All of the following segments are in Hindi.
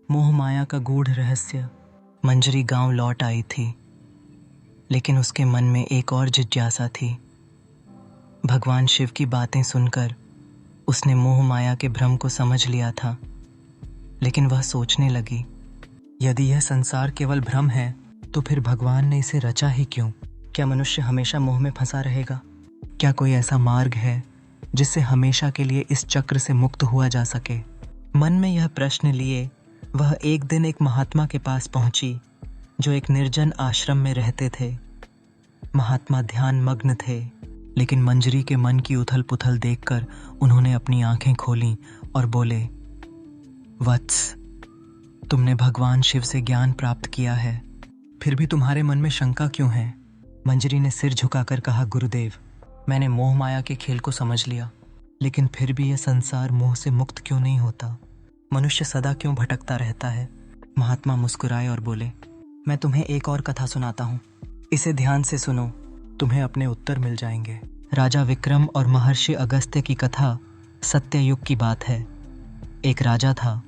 मोह माया का गूढ़ रहस्य। मंजरी गांव लौट आई थी, लेकिन उसके मन में एक और जिज्ञासा थी। भगवान शिव की बातें सुनकर उसने मोह माया के भ्रम को समझ लिया था, लेकिन वह सोचने लगी, यदि यह संसार केवल भ्रम है तो फिर भगवान ने इसे रचा ही क्यों? क्या मनुष्य हमेशा मोह में फंसा रहेगा? क्या कोई ऐसा मार्ग है जिससे हमेशा के लिए इस चक्र से मुक्त हुआ जा सके? मन में यह प्रश्न लिए वह एक दिन एक महात्मा के पास पहुंची, जो एक निर्जन आश्रम में रहते थे। महात्मा ध्यान मग्न थे, लेकिन मंजरी के मन की उथल पुथल देखकर उन्होंने अपनी आंखें खोलीं और बोले, वत्स, तुमने भगवान शिव से ज्ञान प्राप्त किया है, फिर भी तुम्हारे मन में शंका क्यों है? मंजरी ने सिर झुकाकर कहा, गुरुदेव, मैंने मोह माया के खेल को समझ लिया, लेकिन फिर भी यह संसार मोह से मुक्त क्यों नहीं होता? मनुष्य सदा क्यों भटकता रहता है? महात्मा मुस्कुराए और बोले, मैं तुम्हें एक और कथा सुनाता हूँ, इसे ध्यान से सुनो, तुम्हें अपने उत्तर मिल जाएंगे। राजा विक्रम और महर्षि अगस्त्य की कथा सत्ययुग की बात है। एक राजा था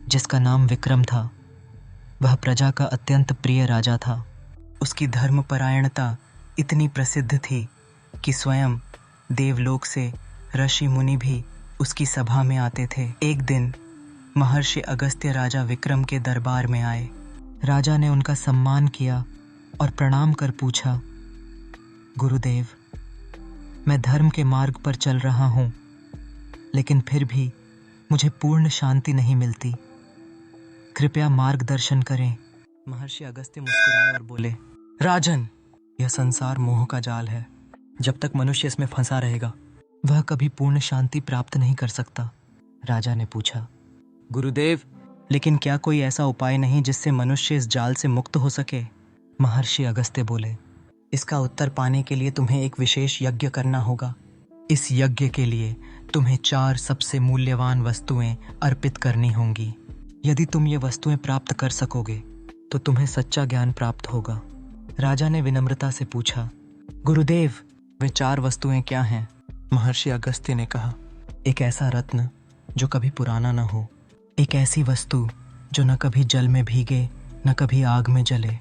जिसका नाम विक्रम था। वह प्रजा का अत्यंत प्रिय राजा था। उसकी धर्मपरायणता इतनी प्रसिद्ध थी कि स्वयं देवलोक से ऋषि मुनि भी उसकी सभा में आते थे। एक दिन महर्षि अगस्त्य राजा विक्रम के दरबार में आए। राजा ने उनका सम्मान किया और प्रणाम कर पूछा, गुरुदेव, मैं धर्म के मार्ग पर चल रहा हूँ, लेकिन फिर भी मुझे पूर्ण शांति नहीं मिलती, कृपया मार्गदर्शन करें। महर्षि अगस्त्य मुस्कुराए और बोले, राजन, यह संसार मोह का जाल है। जब तक मनुष्य इसमें फंसा रहेगा वह कभी पूर्ण शांति प्राप्त नहीं कर सकता। राजा ने पूछा, गुरुदेव, लेकिन क्या कोई ऐसा उपाय नहीं जिससे मनुष्य इस जाल से मुक्त हो सके? महर्षि अगस्त्य बोले, इसका उत्तर पाने के लिए तुम्हें एक विशेष यज्ञ करना होगा। इस यज्ञ के लिए तुम्हें 4 सबसे मूल्यवान वस्तुएं अर्पित करनी होंगी। यदि तुम ये वस्तुएं प्राप्त कर सकोगे तो तुम्हें सच्चा ज्ञान प्राप्त होगा। राजा ने विनम्रता से पूछा, गुरुदेव, वे 4 वस्तुएं क्या हैं? महर्षि अगस्त्य ने कहा, एक ऐसा रत्न जो कभी पुराना न हो, एक ऐसी वस्तु जो न कभी जल में भीगे न कभी आग में जले,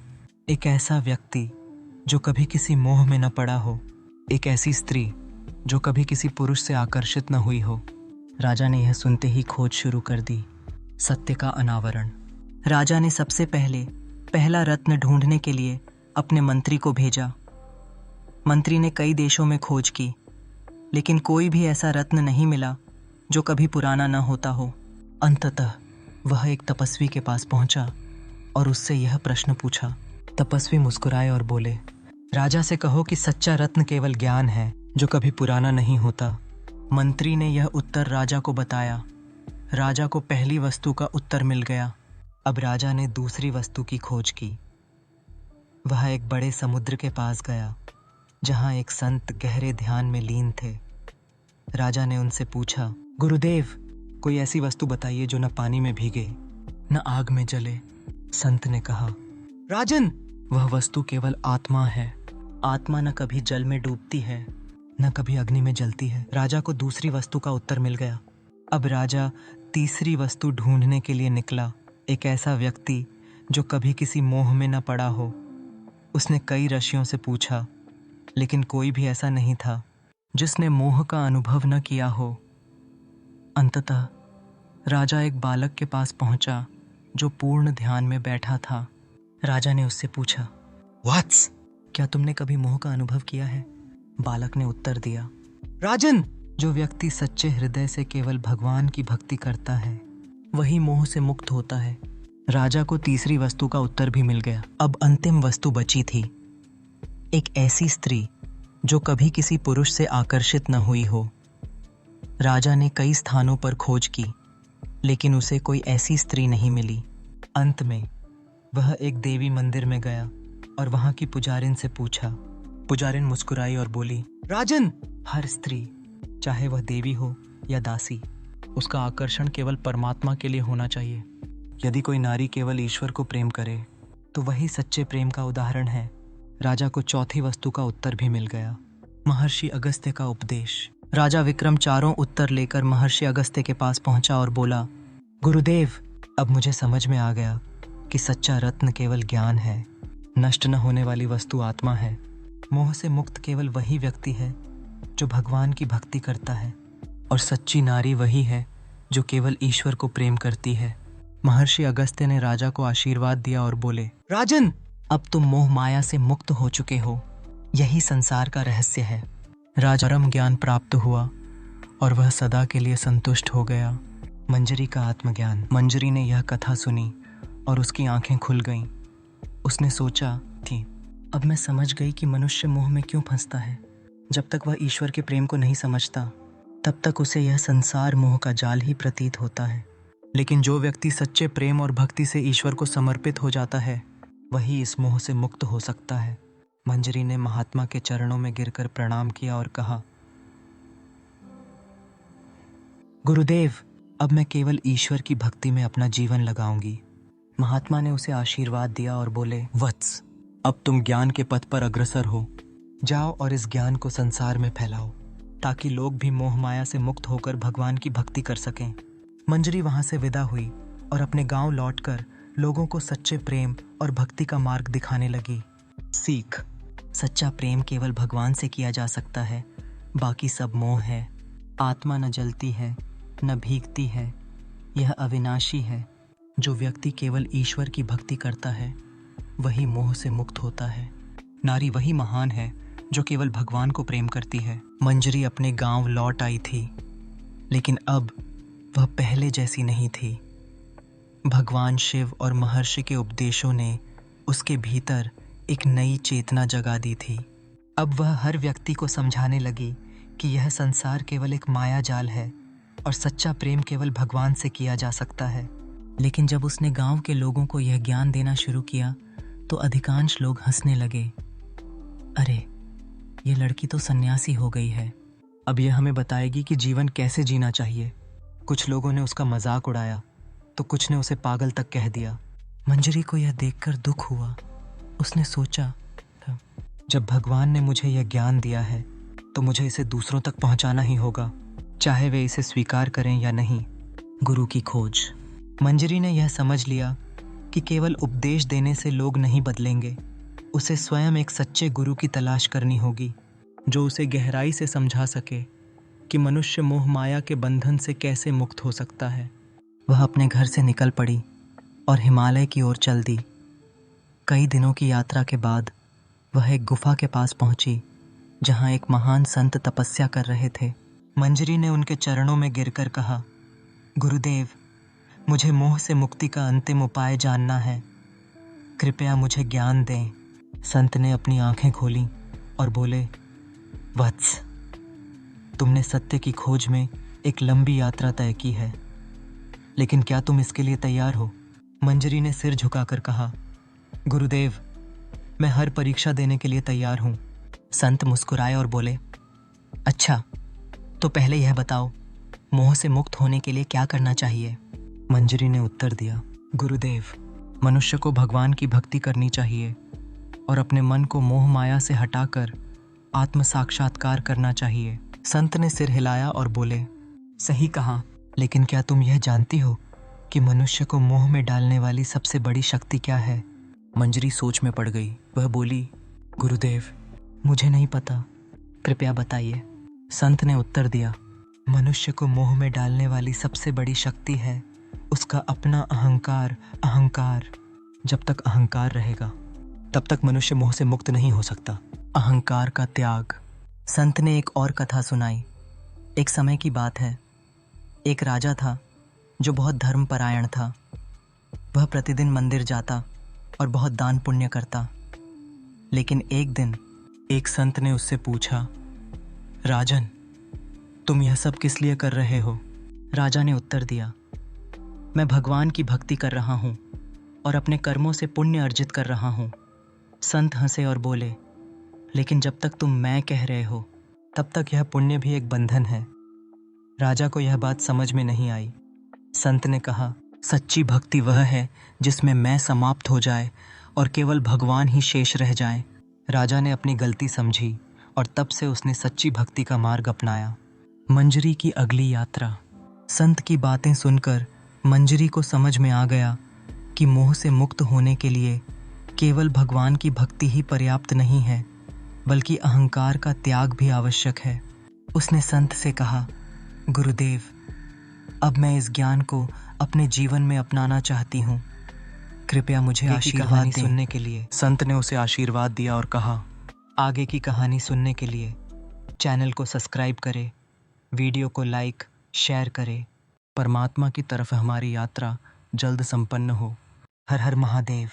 एक ऐसा व्यक्ति जो कभी किसी मोह में न पड़ा हो, एक ऐसी स्त्री जो कभी किसी पुरुष से आकर्षित न हुई हो। राजा ने यह सुनते ही खोज शुरू कर दी, सत्य का अनावरण। राजा ने सबसे पहले पहला रत्न ढूंढने के लिए अपने मंत्री को भेजा। मंत्री ने कई देशों में खोज की, लेकिन कोई भी ऐसा रत्न नहीं मिला जो कभी पुराना न होता हो। अंततः वह एक तपस्वी के पास पहुंचा और उससे यह प्रश्न पूछा। तपस्वी मुस्कुराए और बोले, राजा से कहो कि सच्चा रत्न केवल ज्ञान है जो कभी पुराना नहीं होता। मंत्री ने यह उत्तर राजा को बताया। राजा को पहली वस्तु का उत्तर मिल गया। अब राजा ने दूसरी वस्तु की खोज की। वह एक बड़े समुद्र के पास गया, जहां एक संत गहरे ध्यान में लीन थे। राजा ने उनसे पूछा, गुरुदेव, कोई ऐसी वस्तु बताइए जो न पानी में भीगे न आग में जले। संत ने कहा, राजन, वह वस्तु केवल आत्मा है। आत्मा न कभी जल में डूबती है न कभी अग्नि में जलती है। राजा को दूसरी वस्तु का उत्तर मिल गया। अब राजा तीसरी वस्तु ढूंढने के लिए निकला, एक ऐसा व्यक्ति जो कभी किसी मोह में न पड़ा हो। उसने कई ऋषियों से पूछा, लेकिन कोई भी ऐसा नहीं था जिसने मोह का अनुभव न किया हो। अंततः राजा एक बालक के पास पहुंचा जो पूर्ण ध्यान में बैठा था। राजा ने उससे पूछा, वत्स, क्या तुमने कभी मोह का अनुभव किया है? बालक ने उत्तर दिया, राजन, जो व्यक्ति सच्चे हृदय से केवल भगवान की भक्ति करता है वही मोह से मुक्त होता है। राजा को तीसरी वस्तु का उत्तर भी मिल गया। अब अंतिम वस्तु बची थी, एक ऐसी स्त्री जो कभी किसी पुरुष से आकर्षित न हुई हो। राजा ने कई स्थानों पर खोज की, लेकिन उसे कोई ऐसी स्त्री नहीं मिली। अंत में वह एक देवी मंदिर में गया और वहां की पुजारिन से पूछा। पुजारिन मुस्कुराई और बोली, राजन, हर स्त्री, चाहे वह देवी हो या दासी, उसका आकर्षण केवल परमात्मा के लिए होना चाहिए। यदि कोई नारी केवल ईश्वर को प्रेम करे तो वही सच्चे प्रेम का उदाहरण है। राजा को चौथी वस्तु का उत्तर भी मिल गया, महर्षि अगस्त्य का उपदेश। राजा विक्रम चारों उत्तर लेकर महर्षि अगस्त्य के पास पहुंचा और बोला, गुरुदेव, अब मुझे समझ में आ गया कि सच्चा रत्न केवल ज्ञान है, नष्ट न होने वाली वस्तु आत्मा है। मोह से मुक्त केवल वही व्यक्ति है जो भगवान की भक्ति करता है, और सच्ची नारी वही है जो केवल ईश्वर को प्रेम करती है। महर्षि अगस्त्य ने राजा को आशीर्वाद दिया और बोले, राजन, अब तुम मोह माया से मुक्त हो चुके हो। यही संसार का रहस्य है। राजा परम ज्ञान प्राप्त हुआ और वह सदा के लिए संतुष्ट हो गया। मंजरी का आत्मज्ञान। मंजरी ने यह कथा सुनी और उसकी आंखें खुल गईं। उसने सोचा थी, अब मैं समझ गई कि मनुष्य मोह में क्यों फंसता है। जब तक वह ईश्वर के प्रेम को नहीं समझता, तब तक उसे यह संसार मोह का जाल ही प्रतीत होता है। लेकिन जो व्यक्ति सच्चे प्रेम और भक्ति से ईश्वर को समर्पित हो जाता है, वही इस मोह से मुक्त हो सकता है। मंजरी ने महात्मा के चरणों में गिरकर प्रणाम किया और कहा, गुरुदेव, अब मैं केवल ईश्वर की भक्ति में अपना जीवन लगाऊंगी। महात्मा ने उसे आशीर्वाद दिया और बोले, वत्स, अब तुम ज्ञान के पथ पर अग्रसर हो। जाओ और इस ज्ञान को संसार में फैलाओ, ताकि लोग भी मोह माया से मुक्त होकर भगवान की भक्ति कर सकें। मंजरी वहां से विदा हुई और अपने गांव लौटकर लोगों को सच्चे प्रेम और भक्ति का मार्ग दिखाने लगी। सीख, सच्चा प्रेम केवल भगवान से किया जा सकता है, बाकी सब मोह है। आत्मा न जलती है, न भीगती है, यह अविनाशी है। जो व्यक्ति केवल ईश्वर की भक्ति करता है, वही मोह से मुक्त होता है। नारी वही महान है जो केवल भगवान को प्रेम करती है। मंजरी अपने गांव लौट आई थी, लेकिन अब वह पहले जैसी नहीं थी। भगवान शिव और महर्षि के उपदेशों ने उसके भीतर एक नई चेतना जगा दी थी। अब वह हर व्यक्ति को समझाने लगी कि यह संसार केवल एक माया जाल है और सच्चा प्रेम केवल भगवान से किया जा सकता है। लेकिन जब उसने गांव के लोगों को यह ज्ञान देना शुरू किया, तो अधिकांश लोग हंसने लगे। अरे, ये लड़की तो सन्यासी हो गई है, अब यह हमें बताएगी कि जीवन कैसे जीना चाहिए। कुछ लोगों ने उसका मजाक उड़ाया, तो कुछ ने उसे पागल तक कह दिया। मंजरी को यह देखकर दुख हुआ। उसने सोचा, जब भगवान ने मुझे यह ज्ञान दिया है, तो मुझे इसे दूसरों तक पहुंचाना ही होगा, चाहे वे इसे स्वीकार करें या नहीं। गुरु की खोज। मंजरी ने यह समझ लिया कि केवल उपदेश देने से लोग नहीं बदलेंगे। उसे स्वयं एक सच्चे गुरु की तलाश करनी होगी, जो उसे गहराई से समझा सके कि मनुष्य मोह माया के बंधन से कैसे मुक्त हो सकता है। वह अपने घर से निकल पड़ी और हिमालय की ओर चल दी। कई दिनों की यात्रा के बाद वह एक गुफा के पास पहुंची, जहां एक महान संत तपस्या कर रहे थे। मंजरी ने उनके चरणों में गिरकर कहा, गुरुदेव, मुझे मोह से मुक्ति का अंतिम उपाय जानना है, कृपया मुझे ज्ञान दें। संत ने अपनी आंखें खोली और बोले, वत्स, तुमने सत्य की खोज में एक लंबी यात्रा तय की है, लेकिन क्या तुम इसके लिए तैयार हो? मंजरी ने सिर झुकाकर कहा, गुरुदेव, मैं हर परीक्षा देने के लिए तैयार हूं। संत मुस्कुराए और बोले, अच्छा, तो पहले यह बताओ, मोह से मुक्त होने के लिए क्या करना चाहिए? मंजरी ने उत्तर दिया, गुरुदेव, मनुष्य को भगवान की भक्ति करनी चाहिए और अपने मन को मोह माया से हटाकर आत्म साक्षात्कार करना चाहिए। संत ने सिर हिलाया और बोले, सही कहा, लेकिन क्या तुम यह जानती हो कि मनुष्य को मोह में डालने वाली सबसे बड़ी शक्ति क्या है? मंजरी सोच में पड़ गई। वह बोली, गुरुदेव, मुझे नहीं पता, कृपया बताइए। संत ने उत्तर दिया, मनुष्य को मोह में डालने वाली सबसे बड़ी शक्ति है उसका अपना अहंकार। अहंकार, जब तक अहंकार रहेगा, तब तक मनुष्य मोह से मुक्त नहीं हो सकता। अहंकार का त्याग। संत ने एक और कथा सुनाई। एक समय की बात है, एक राजा था जो बहुत धर्मपरायण था। वह प्रतिदिन मंदिर जाता और बहुत दान पुण्य करता। लेकिन एक दिन एक संत ने उससे पूछा, राजन, तुम यह सब किस लिए कर रहे हो? राजा ने उत्तर दिया, मैं भगवान की भक्ति कर रहा हूं और अपने कर्मों से पुण्य अर्जित कर रहा हूं। संत हंसे और बोले, लेकिन जब तक तुम मैं कह रहे हो, तब तक यह पुण्य भी एक बंधन है। राजा को यह बात समझ में नहीं आई। संत ने कहा, सच्ची भक्ति वह है जिसमें मैं समाप्त हो जाए और केवल भगवान ही शेष रह जाए। राजा ने अपनी गलती समझी और तब से उसने सच्ची भक्ति का मार्ग अपनाया। मंजरी की अगली यात्रा। संत की बातें सुनकर मंजरी को समझ में आ गया कि मोह से मुक्त होने के लिए केवल भगवान की भक्ति ही पर्याप्त नहीं है, बल्कि अहंकार का त्याग भी आवश्यक है। उसने संत से कहा, गुरुदेव, अब मैं इस ज्ञान को अपने जीवन में अपनाना चाहती हूँ। कृपया मुझे आशीर्वाद दें। सुनने के लिए संत ने उसे आशीर्वाद दिया और कहा, आगे की कहानी सुनने के लिए चैनल को सब्सक्राइब करें, वीडियो को लाइक शेयर करें। परमात्मा की तरफ हमारी यात्रा जल्द संपन्न हो। हर हर महादेव।